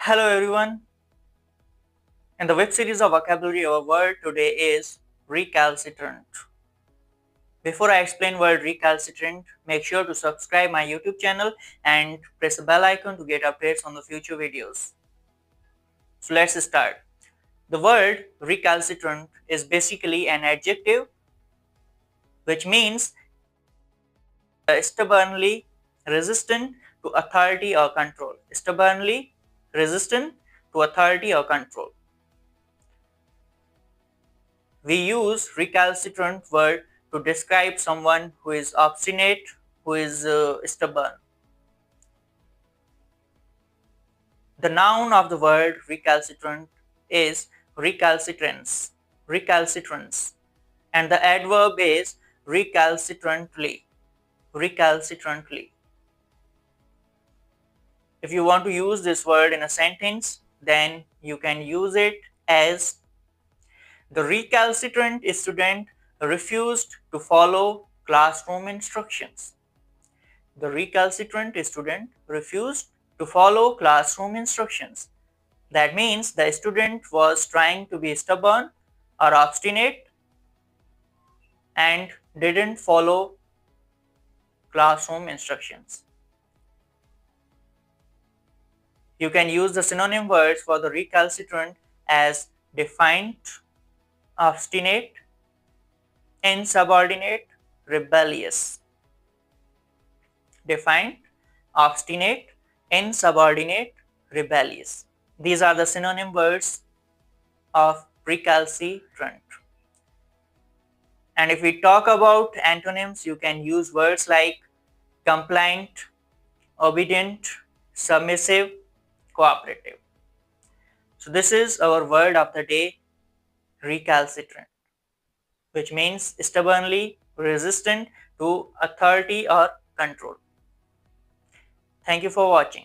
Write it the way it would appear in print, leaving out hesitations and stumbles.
Hello everyone. In the web series of vocabulary, our word today is recalcitrant. Before I explain word recalcitrant, make sure to subscribe my YouTube channel and press the bell icon to get updates on the future videos. So let's start. The word recalcitrant is basically an adjective which means stubbornly resistant to authority or control. Stubbornly resistant to authority or control. We use recalcitrant word to describe someone who is obstinate, who is stubborn. The noun of the word recalcitrant is recalcitrance, recalcitrance, and the adverb is recalcitrantly, recalcitrantly. If you want to use this word in a sentence, then you can use it as the recalcitrant student refused to follow classroom instructions. The recalcitrant student refused to follow classroom instructions. That means the student was trying to be stubborn or obstinate and didn't follow classroom instructions. You can use the synonym words for the recalcitrant as defiant, obstinate, insubordinate, rebellious. Defiant, obstinate, insubordinate, rebellious. These are the synonym words of recalcitrant. And if we talk about antonyms, you can use words like compliant, obedient, submissive, cooperative. So this is our word of the day, recalcitrant, which means stubbornly resistant to authority or control. Thank you for watching.